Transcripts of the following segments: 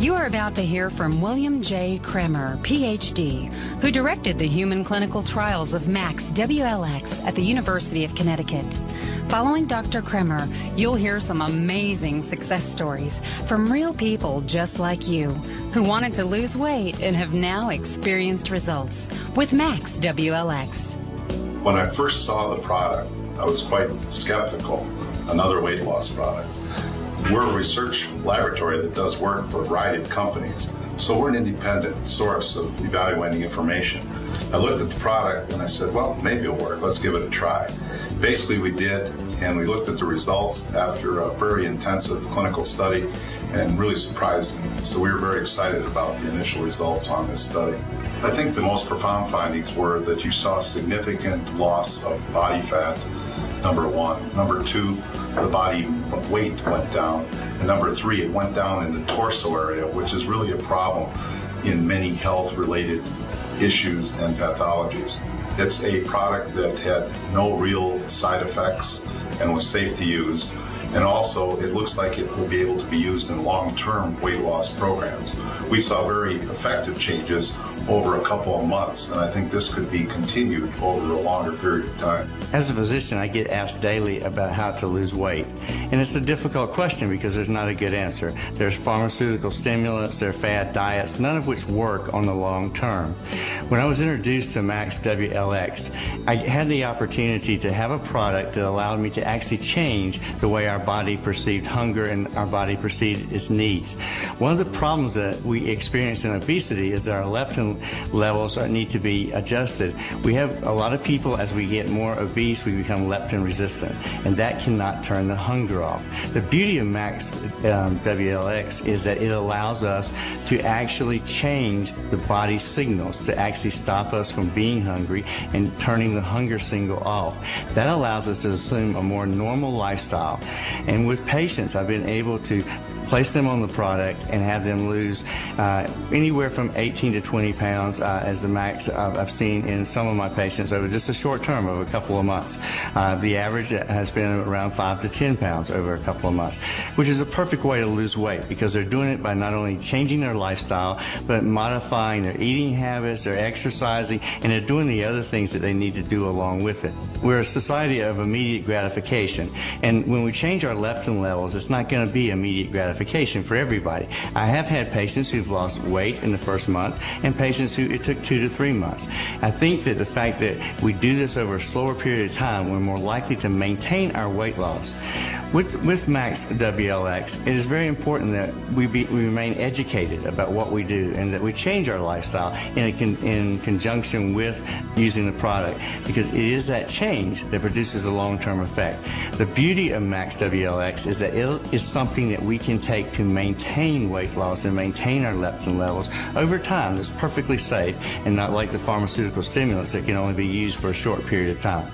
You are about to hear from William J. Kremer, Ph.D., who directed the human clinical trials of MaxWLX at the University of Connecticut. Following Dr. Kremer, you'll hear some amazing success stories from real people just like you who wanted to lose weight and have now experienced results with MaxWLX. When I first saw the product, I was quite skeptical. Another weight loss product. We're a research laboratory that does work for a variety of companies, so we're an independent source of evaluating information. I looked at the product and I said, well, maybe it'll work. Let's give it a try. Basically, we did, and we looked at the results after a very intensive clinical study and really surprised me. So we were very excited about the initial results on this study. I think the most profound findings were that you saw significant loss of body fat, number one. Number two, the body weight went down. And number three, it went down in the torso area, which is really a problem in many health-related issues and pathologies. It's a product that had no real side effects and was safe to use. And also, it looks like it will be able to be used in long-term weight loss programs. We saw very effective changes over a couple of months, and I think this could be continued over a longer period of time. As a physician, I get asked daily about how to lose weight, and it's a difficult question because there's not a good answer. There's pharmaceutical stimulants, there are fad diets, none of which work on the long term. When I was introduced to MaxWLX, I had the opportunity to have a product that allowed me to actually change the way our body perceived hunger and our body perceived its needs. One of the problems that we experience in obesity is that our leptin levels need to be adjusted. We have a lot of people, as we get more obese, we become leptin resistant, and that cannot turn the hunger off. The beauty of MaxWLX is that it allows us to actually change the body's signals to actually stop us from being hungry and turning the hunger signal off. That allows us to assume a more normal lifestyle. And with patients, I've been able to place them on the product and have them lose anywhere from 18 to 20 pounds as the max I've seen in some of my patients over just a short term of a couple of months. The average has been around 5 to 10 pounds over a couple of months, which is a perfect way to lose weight because they're doing it by not only changing their lifestyle, but modifying their eating habits, their exercising, and they're doing the other things that they need to do along with it. We're a society of immediate gratification, and when we change our leptin levels, it's not going to be immediate gratification for everybody. I have had patients who've lost weight in the first month and patients who it took 2 to 3 months. I think that the fact that we do this over a slower period of time, we're more likely to maintain our weight loss. With MaxWLX, it is very important that we remain educated about what we do and that we change our lifestyle in conjunction with using the product, because it is that change that produces a long-term effect. The beauty of MaxWLX is that it is something that we can take to maintain weight loss and maintain our leptin levels over time. That's perfectly safe and not like the pharmaceutical stimulants that can only be used for a short period of time.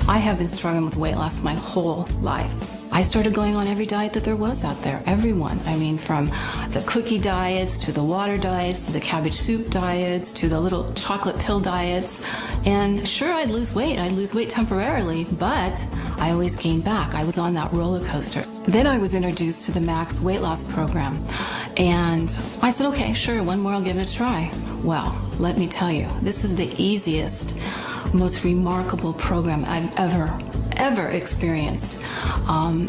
I have been struggling with weight loss my whole life. I started going on every diet that there was out there, everyone. I mean, from the cookie diets, to the water diets, to the cabbage soup diets, to the little chocolate pill diets. And sure, I'd lose weight temporarily, but I always gained back. I was on that roller coaster. Then I was introduced to the Max weight loss program. And I said, okay, sure, one more, I'll give it a try. Well, let me tell you, this is the easiest, most remarkable program I've ever experienced.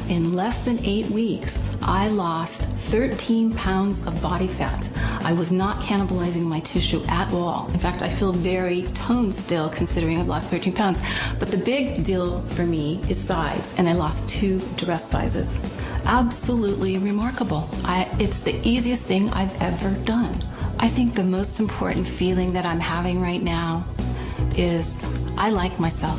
In less than 8 weeks, I lost 13 pounds of body fat. I was not cannibalizing my tissue at all. In fact, I feel very toned still considering I've lost 13 pounds. But the big deal for me is size, and I lost 2 dress sizes. Absolutely remarkable. It's the easiest thing I've ever done. I think the most important feeling that I'm having right now is I like myself.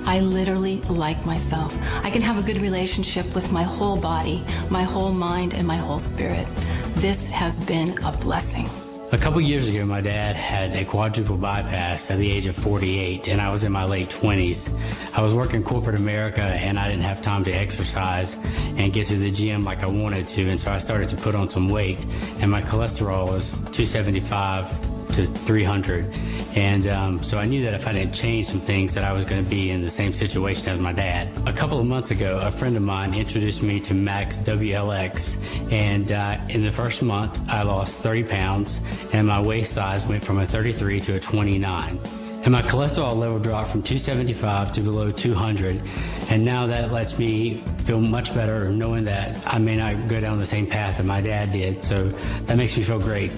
I literally like myself. I can have a good relationship with my whole body, my whole mind, and my whole spirit. This has been a blessing. A couple years ago, my dad had a quadruple bypass at the age of 48, and I was in my late 20s. I was working corporate America, and I didn't have time to exercise and get to the gym like I wanted to, and so I started to put on some weight, and my cholesterol was 275 to to 300. And so I knew that if I didn't change some things that I was going to be in the same situation as my dad. A couple of months ago, a friend of mine introduced me to MaxWLX, and in the first month I lost 30 pounds and my waist size went from a 33 to a 29. And my cholesterol level dropped from 275 to below 200. And now that lets me feel much better knowing that I may not go down the same path that my dad did. So that makes me feel great.